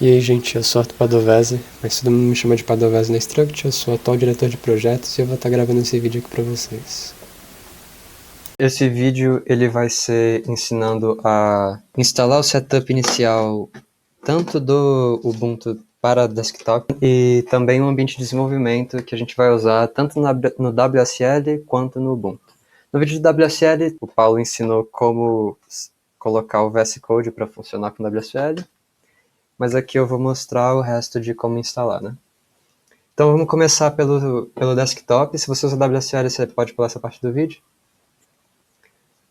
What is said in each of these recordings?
E aí, gente, eu sou Arthur Padovese, mas todo mundo me chama de Padovese na Struct, eu sou atual diretor de projetos e eu vou estar gravando esse vídeo aqui pra vocês. Esse vídeo ele vai ser ensinando a instalar o setup inicial tanto do Ubuntu para desktop e também um ambiente de desenvolvimento que a gente vai usar tanto no WSL quanto no Ubuntu. No vídeo do WSL, o Paulo ensinou como colocar o VS Code para funcionar com WSL, mas aqui eu vou mostrar o resto de como instalar, né? Então vamos começar pelo desktop. Se você usa WSL, você pode pular essa parte do vídeo,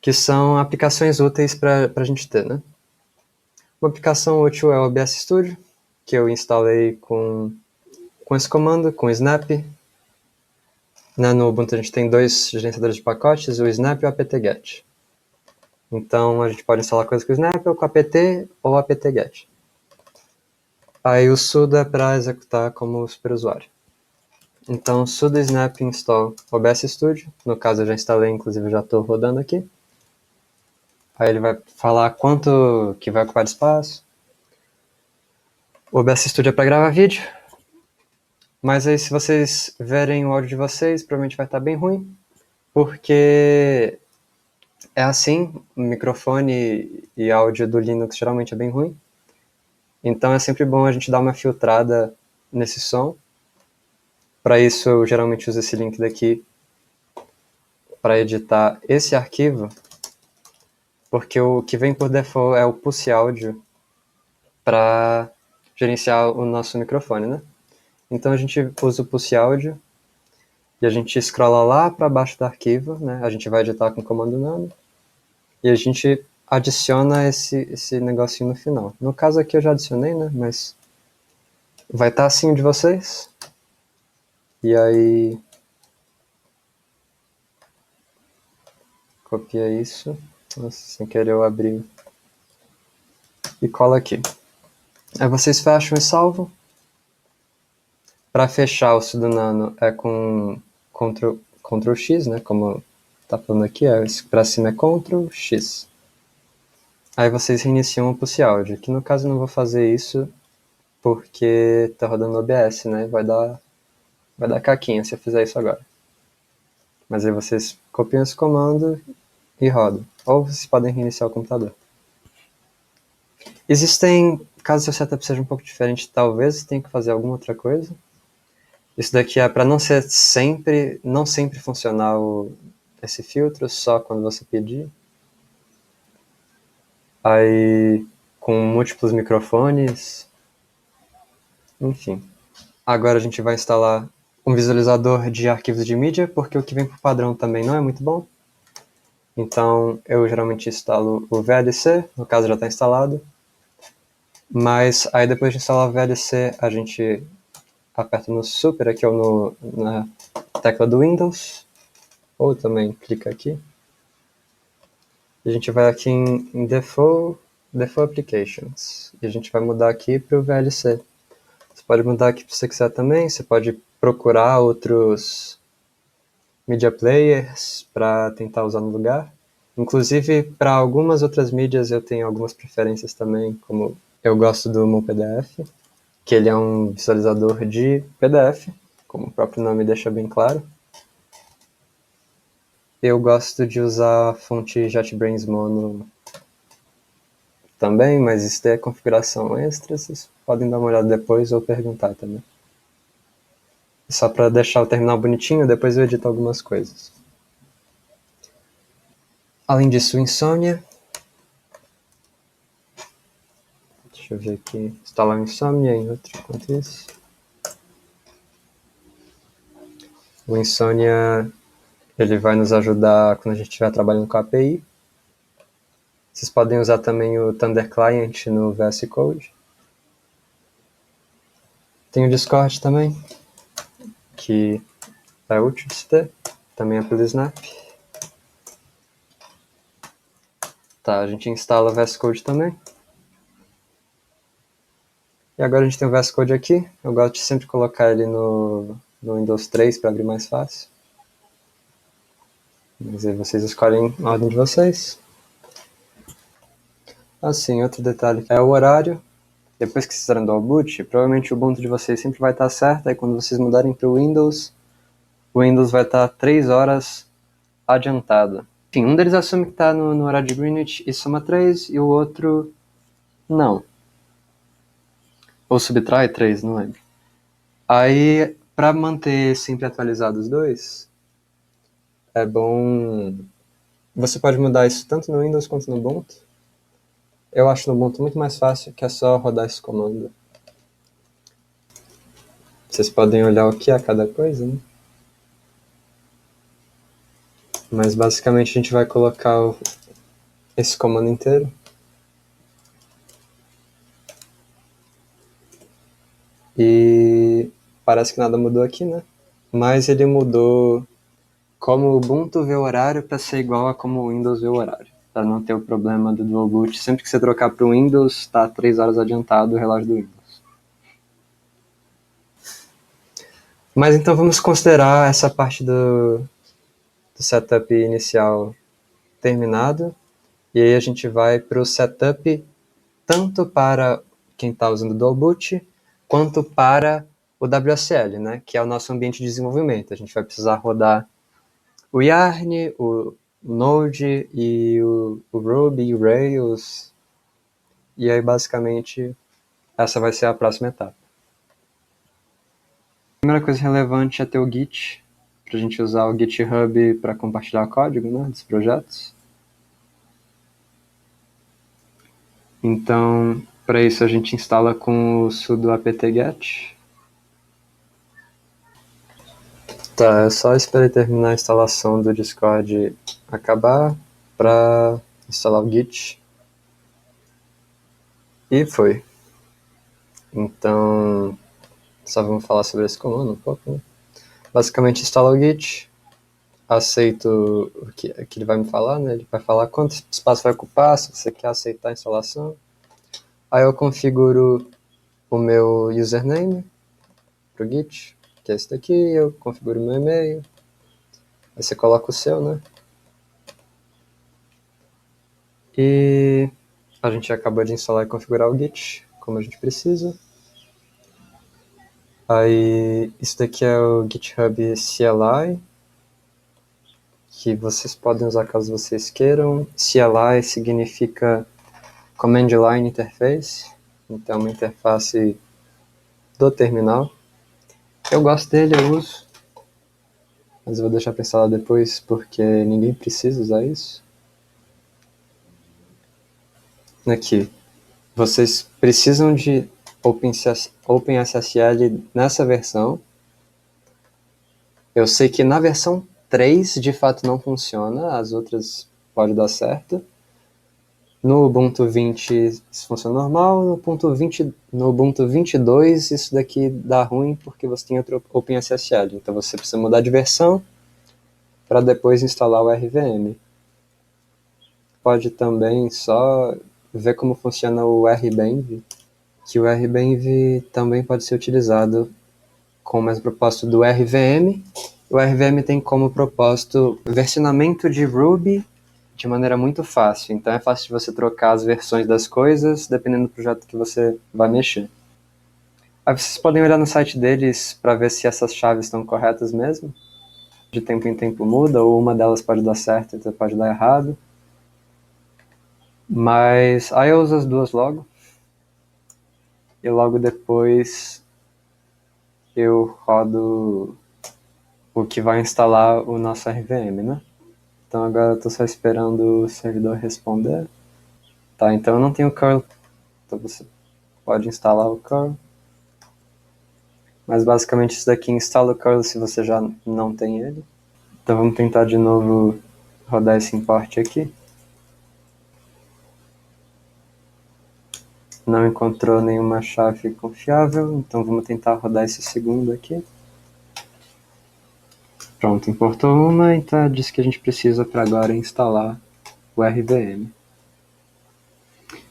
que são aplicações úteis para a gente ter, né? Uma aplicação útil é o OBS Studio, que eu instalei com esse comando, com o snap. No Ubuntu a gente tem dois gerenciadores de pacotes, o snap e o apt-get. Então a gente pode instalar coisas com o snap, ou com apt, ou apt-get. Aí o sudo é para executar como superusuário. Então sudo snap install OBS Studio, no caso eu já instalei, inclusive já estou rodando aqui. Aí ele vai falar quanto que vai ocupar de espaço. O OBS Studio é para gravar vídeo, mas aí se vocês verem o áudio de vocês, provavelmente vai estar bem ruim, porque é assim, o microfone e áudio do Linux geralmente é bem ruim. Então é sempre bom a gente dar uma filtrada nesse som. Para isso eu geralmente uso esse link daqui para editar esse arquivo, porque o que vem por default é o Pulse Audio para gerenciar o nosso microfone, né? Então a gente usa o Pulse Audio e a gente scrolla lá para baixo do arquivo, né? A gente vai editar com o comando nano e a gente adiciona esse negocinho no final. No caso aqui eu já adicionei, né? Mas vai estar assim de vocês. E aí copia isso. Nossa, sem querer eu abri. E cola aqui. Aí vocês fecham e salvam. Para fechar o sudo nano é com Ctrl X, né? Como tá falando aqui, para cima é Ctrl X. Aí vocês reiniciam o Pulse Audio, que no caso eu não vou fazer isso porque tá rodando no OBS, né? Vai dar caquinha se eu fizer isso agora. Mas aí vocês copiam esse comando e rodam. Ou vocês podem reiniciar o computador. Existem, caso seu setup seja um pouco diferente, talvez você tenha que fazer alguma outra coisa. Isso daqui é para não sempre funcionar esse filtro, só quando você pedir. Aí, com múltiplos microfones, enfim. Agora a gente vai instalar um visualizador de arquivos de mídia, porque o que vem por padrão também não é muito bom. Então, eu geralmente instalo o VLC, no caso já está instalado. Mas aí depois de instalar o VLC, a gente aperta no Super, aqui ou na tecla do Windows, ou também clica aqui. E a gente vai aqui em Default Applications. E a gente vai mudar aqui para o VLC. Você pode mudar aqui se você quiser também, você pode procurar outros media players para tentar usar no lugar. Inclusive, para algumas outras mídias eu tenho algumas preferências também, como eu gosto do MoPDF, que ele é um visualizador de PDF, como o próprio nome deixa bem claro. Eu gosto de usar a fonte JetBrains Mono também, mas isso é configuração extra, vocês podem dar uma olhada depois ou perguntar também. Só para deixar o terminal bonitinho, depois eu edito algumas coisas. Além disso, o Insomnia. Deixa eu ver aqui. Instalar o Insomnia em outro enquanto isso. O Insomnia ele vai nos ajudar quando a gente estiver trabalhando com a API. Vocês podem usar também o Thunder Client no VS Code. Tem o Discord também, que é útil de se ter. Também é pelo Snap. Tá, a gente instala o VS Code também. E agora a gente tem o VS Code aqui. Eu gosto de sempre colocar ele no Windows 3 para abrir mais fácil. Mas aí vocês escolhem a ordem de vocês. Assim, outro detalhe é o horário. depois que vocês fizerem dual boot, provavelmente o Ubuntu de vocês sempre vai estar certo, aí quando vocês mudarem para o Windows vai estar 3 horas adiantado. Enfim, um deles assume que está no horário de Greenwich e soma 3, e o outro não. Ou subtrai 3, não lembro. Aí, para manter sempre atualizados os dois, é bom... Você pode mudar isso tanto no Windows quanto no Ubuntu. Eu acho no Ubuntu muito mais fácil, que é só rodar esse comando. Vocês podem olhar o que é cada coisa, né? Mas basicamente a gente vai colocar esse comando inteiro. E parece que nada mudou aqui, né? Mas ele mudou como o Ubuntu vê o horário para ser igual a como o Windows vê o horário. Para não ter o problema do dual boot. Sempre que você trocar para o Windows, está 3 horas adiantado o relógio do Windows. Mas então vamos considerar essa parte do setup inicial terminado. E aí a gente vai para o setup tanto para quem está usando o dual boot, quanto para o WSL, né, que é o nosso ambiente de desenvolvimento. A gente vai precisar rodar o Yarn, o Node e o Ruby, o Rails. E aí, basicamente, essa vai ser a próxima etapa. A primeira coisa relevante é ter o Git, para a gente usar o GitHub para compartilhar código, né, dos projetos. Então, para isso a gente instala com o sudo apt-get. Tá, eu só esperei terminar a instalação do Discord acabar para instalar o Git. E foi. Então, só vamos falar sobre esse comando um pouco, né? Basicamente, instala o Git, aceito o que ele vai me falar, né? Ele vai falar quanto espaço vai ocupar, se você quer aceitar a instalação. Aí eu configuro o meu username pro Git, que é esse daqui, eu configuro o meu e-mail. Aí você coloca o seu, né? E a gente acabou de instalar e configurar o Git, como a gente precisa. Aí, isso daqui é o GitHub CLI, que vocês podem usar caso vocês queiram. CLI significa Command Line Interface, então é uma interface do terminal. Eu gosto dele, eu uso, mas eu vou deixar para instalar depois porque ninguém precisa usar isso. Aqui, vocês precisam de OpenSSL nessa versão. Eu sei que na versão 3 de fato não funciona, as outras pode dar certo. No Ubuntu 20 isso funciona normal, no Ubuntu 22 isso daqui dá ruim porque você tem outro OpenSSL. Então você precisa mudar de versão para depois instalar o RVM. Pode também só ver como funciona o RBenv, que o RBenv também pode ser utilizado com o mesmo propósito do RVM. O RVM tem como propósito versionamento de Ruby de maneira muito fácil. Então é fácil de você trocar as versões das coisas dependendo do projeto que você vai mexer. Aí vocês podem olhar no site deles para ver se essas chaves estão corretas mesmo. De tempo em tempo muda, ou uma delas pode dar certo e outra pode dar errado. Mas aí eu uso as duas logo. E logo depois eu rodo o que vai instalar o nosso RVM, né? Então agora eu tô só esperando o servidor responder. Tá, então eu não tenho curl. Então você pode instalar o curl. Mas basicamente isso daqui instala o curl se você já não tem ele. Então vamos tentar de novo rodar esse import aqui. Não encontrou nenhuma chave confiável, então vamos tentar rodar esse segundo aqui. Pronto, importou uma, então diz que a gente precisa para agora instalar o RVM.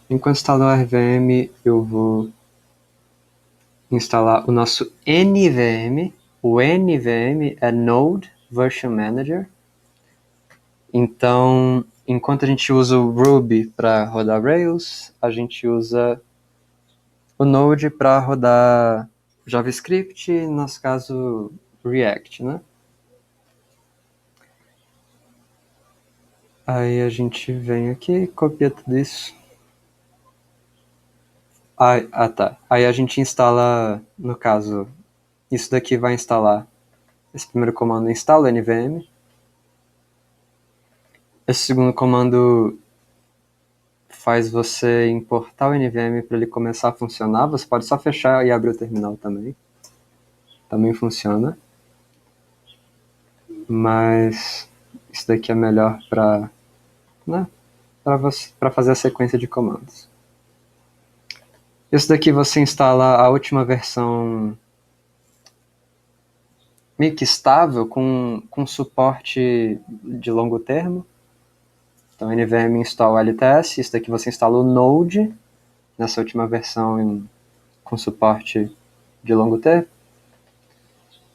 Enquanto instalar o RVM, eu vou instalar o nosso NVM. O NVM é Node Version Manager. Então, enquanto a gente usa o Ruby para rodar Rails, a gente usa o Node para rodar JavaScript, no nosso caso React, né? Aí a gente vem aqui, copia tudo isso. Tá. Aí a gente instala, no caso, isso daqui vai instalar. Esse primeiro comando instala NVM. Esse segundo comando faz você importar o NVM para ele começar a funcionar. Você pode só fechar e abrir o terminal também. Também funciona. Mas isso daqui é melhor para, né, para fazer a sequência de comandos. Isso daqui você instala a última versão meio que estável, com suporte de longo termo. Então, NVM install LTS, isso daqui você instala o Node, nessa última versão com suporte de longo termo.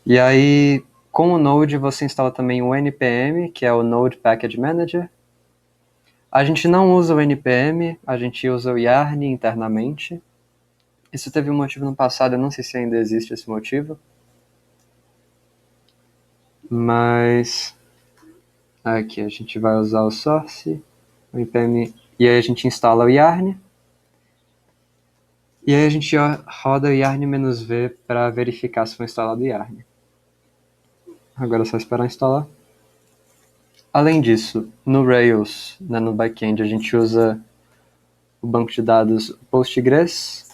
E aí, com o Node, você instala também o NPM, que é o Node Package Manager. A gente não usa o NPM, a gente usa o Yarn internamente. Isso teve um motivo no passado, eu não sei se ainda existe esse motivo. Mas aqui a gente vai usar o source, o npm, e aí a gente instala o yarn. E aí a gente roda o yarn-v para verificar se foi instalado o yarn. Agora é só esperar instalar. Além disso, no Rails, né, no backend, a gente usa o banco de dados Postgres.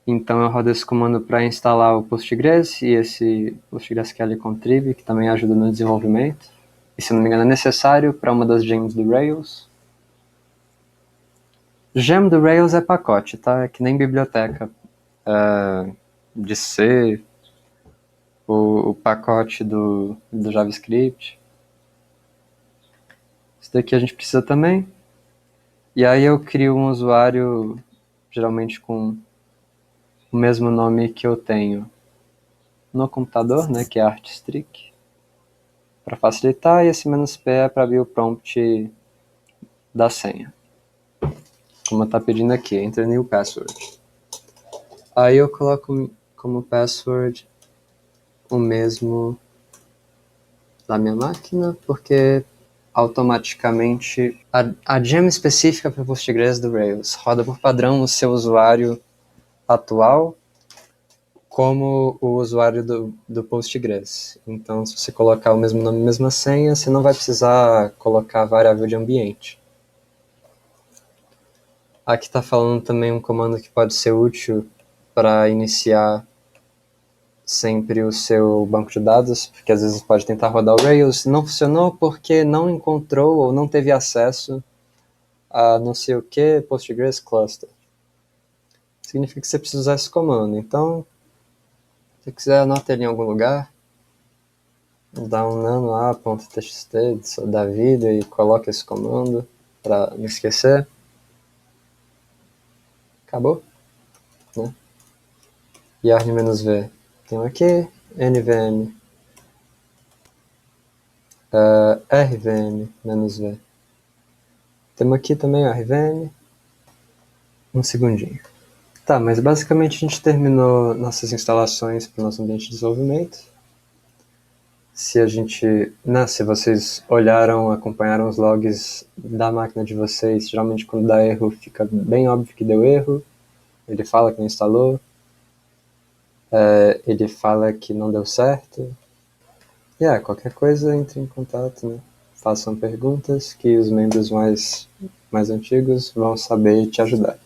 Então eu rodo esse comando para instalar o Postgres e esse PostgreSQL Contrib, que também ajuda no desenvolvimento. E se não me engano é necessário para uma das gems do Rails. Gem do Rails é pacote, tá? É que nem biblioteca de C, o pacote do JavaScript. Isso daqui a gente precisa também. E aí eu crio um usuário, geralmente com o mesmo nome que eu tenho no computador, né, que é Artstrick, para facilitar, e esse "-p" é para abrir o prompt da senha. Como está pedindo aqui, enter new password. Aí eu coloco como password o mesmo da minha máquina, porque automaticamente a gem específica para Postgres do Rails roda por padrão o seu usuário atual como o usuário do Postgres. Então, se você colocar o mesmo nome e a mesma senha, você não vai precisar colocar a variável de ambiente. Aqui está falando também um comando que pode ser útil para iniciar sempre o seu banco de dados, porque às vezes pode tentar rodar o Rails, não funcionou porque não encontrou ou não teve acesso a não sei o que Postgres Cluster. Significa que você precisa usar esse comando. Então, se você quiser, anota ele em algum lugar, dá um nano a.txt da vida e coloca esse comando para não esquecer. Acabou, né? Yarn-v. Tem aqui, NVM, RVM-v. Temos aqui também o RVM. Um segundinho. Tá, mas basicamente a gente terminou nossas instalações para o nosso ambiente de desenvolvimento. Se vocês olharam, acompanharam os logs da máquina de vocês, geralmente quando dá erro fica bem óbvio que deu erro. Ele fala que não instalou. Ele fala que não deu certo. E qualquer coisa, entre em contato, né? Façam perguntas que os membros mais antigos vão saber te ajudar.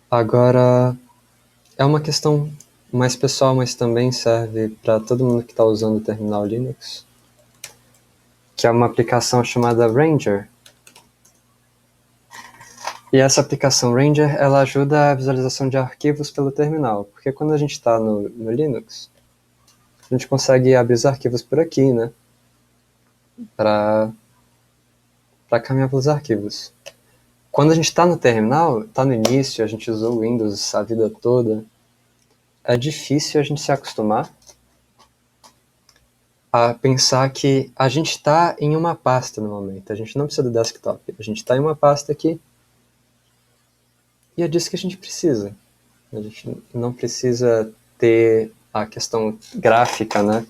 Agora, é uma questão mais pessoal, mas também serve para todo mundo que está usando o terminal Linux, que é uma aplicação chamada Ranger. E essa aplicação Ranger, ela ajuda a visualização de arquivos pelo terminal, porque quando a gente está no Linux, a gente consegue abrir os arquivos por aqui, né? Para caminhar pelos arquivos. Quando a gente está no terminal, está no início, a gente usou o Windows a vida toda, é difícil a gente se acostumar a pensar que a gente está em uma pasta no momento. A gente não precisa do desktop. A gente está em uma pasta aqui E é disso que a gente precisa. A gente não precisa ter a questão gráfica, né?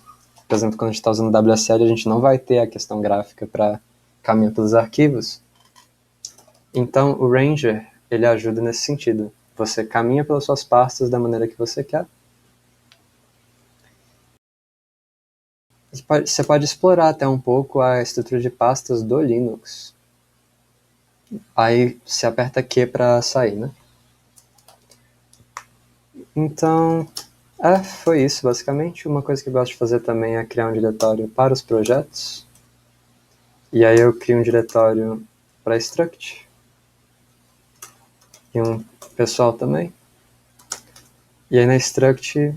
Por exemplo, quando a gente está usando WSL, a gente não vai ter a questão gráfica para caminhar pelos arquivos. Então, o Ranger, ele ajuda nesse sentido. Você caminha pelas suas pastas da maneira que você quer. Você pode explorar até um pouco a estrutura de pastas do Linux. Aí você aperta Q para sair, né? Então, foi isso basicamente. Uma coisa que eu gosto de fazer também é criar um diretório para os projetos. E aí eu crio um diretório para Struct. E um pessoal também. E aí na Struct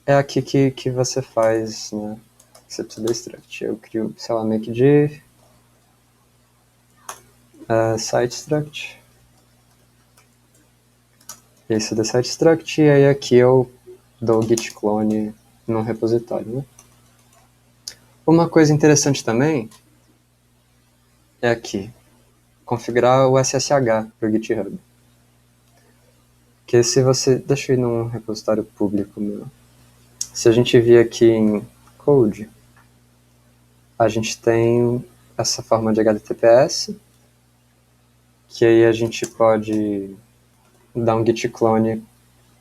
é aqui que você faz, né? Você precisa do Struct. Eu crio, sei lá, makediff, site struct. Esse é do site struct, e aí aqui eu dou git clone num repositório, né? Uma coisa interessante também é aqui, configurar o SSH para o GitHub. Que se você... Deixa eu ir num repositório público meu. Se a gente vir aqui em code, a gente tem essa forma de HTTPS, que aí a gente pode dar um git clone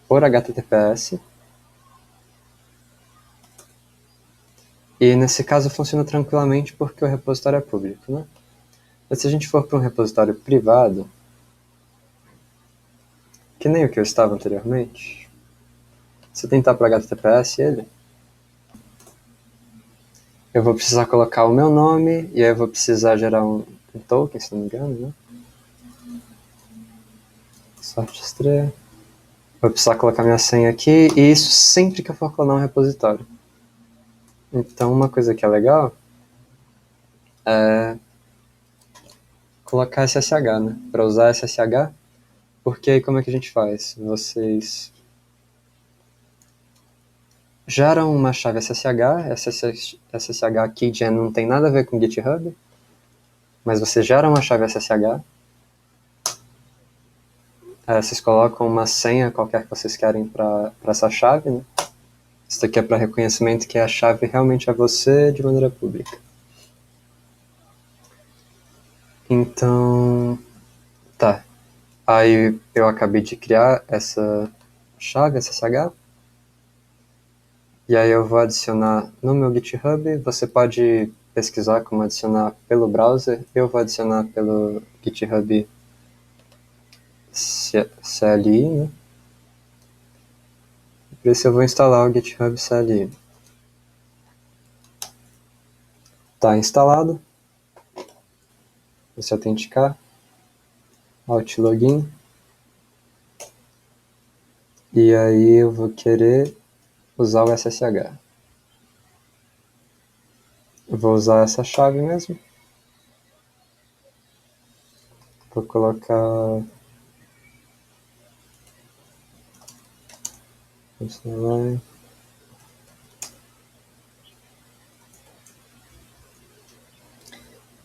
por HTTPS. E nesse caso funciona tranquilamente porque o repositório é público, né? Mas se a gente for para um repositório privado, que nem o que eu estava anteriormente, se tentar para HTTPS ele, eu vou precisar colocar o meu nome, e aí eu vou precisar gerar um token, se não me engano, né? Sorte estreia. Vou precisar colocar minha senha aqui, e isso sempre que eu for clonar um repositório. Então uma coisa que é legal é colocar SSH, né? Para usar SSH, porque aí como é que a gente faz? Vocês geram uma chave SSH, SSH keygen não tem nada a ver com GitHub, mas você gera uma chave SSH, vocês colocam uma senha qualquer que vocês querem para essa chave, né? Isso aqui é para reconhecimento que a chave realmente é você de maneira pública. Então, tá. Aí eu acabei de criar essa chave SSH, e aí eu vou adicionar no meu GitHub. Você pode pesquisar como adicionar pelo browser, eu vou adicionar pelo GitHub CLI, né? Por isso eu vou instalar o GitHub CLI. Está instalado. Você autenticar. Alt login. E aí eu vou querer usar o SSH. Eu vou usar essa chave mesmo. Vou colocar...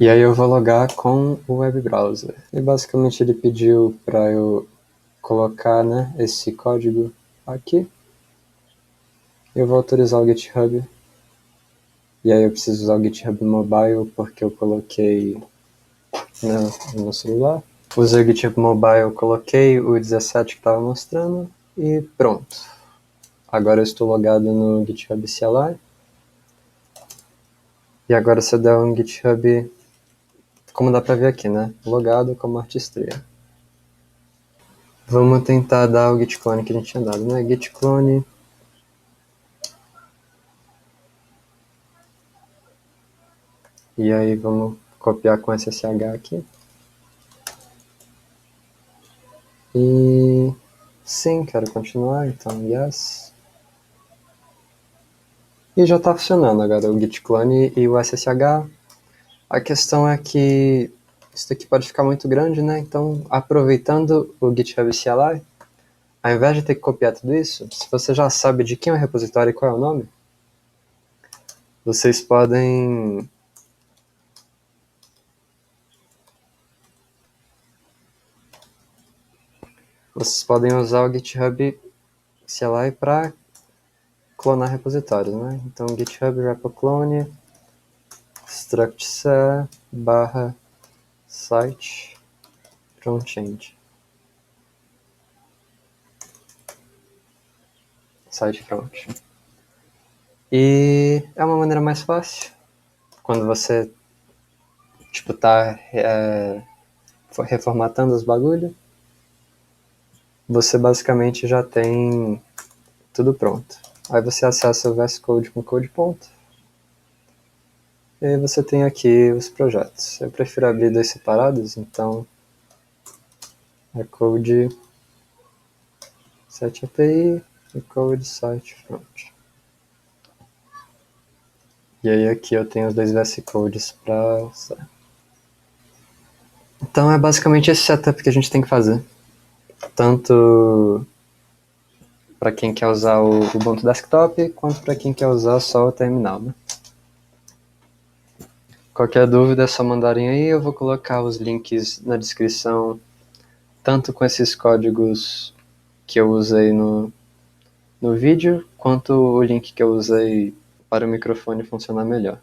E aí eu vou logar com o web browser. E basicamente ele pediu para eu colocar, né, esse código aqui. Eu vou autorizar o GitHub. E aí eu preciso usar o GitHub Mobile porque eu coloquei no celular. Usei o GitHub Mobile, coloquei o 17 que estava mostrando e pronto. Agora eu estou logado no GitHub CLI. E agora se eu der um GitHub, como dá pra ver aqui, né? Logado como artistria. Vamos tentar dar o git clone que a gente tinha dado, né? Git clone. E aí vamos copiar com SSH aqui. E sim, quero continuar, então yes. E já está funcionando agora o git clone e o SSH. A questão é que isso daqui pode ficar muito grande, né? Então, aproveitando o GitHub CLI, ao invés de ter que copiar tudo isso, se você já sabe de quem é o repositório e qual é o nome, vocês podem Vocês podem usar o GitHub CLI para clonar repositórios, né? Então, GitHub repo clone struct_c barra site frontend. Site front. E é uma maneira mais fácil. Quando você tá reformatando os bagulho, você basicamente já tem tudo pronto. Aí você acessa o VS Code com code ponto. E aí você tem aqui os projetos. Eu prefiro abrir dois separados, então é code site API e code site front. E aí aqui eu tenho os dois VS Codes para usar. Então é basicamente esse setup que a gente tem que fazer. Tanto para quem quer usar o Ubuntu Desktop, quanto para quem quer usar só o terminal, né? Qualquer dúvida é só mandarem aí, eu vou colocar os links na descrição, tanto com esses códigos que eu usei no vídeo, quanto o link que eu usei para o microfone funcionar melhor.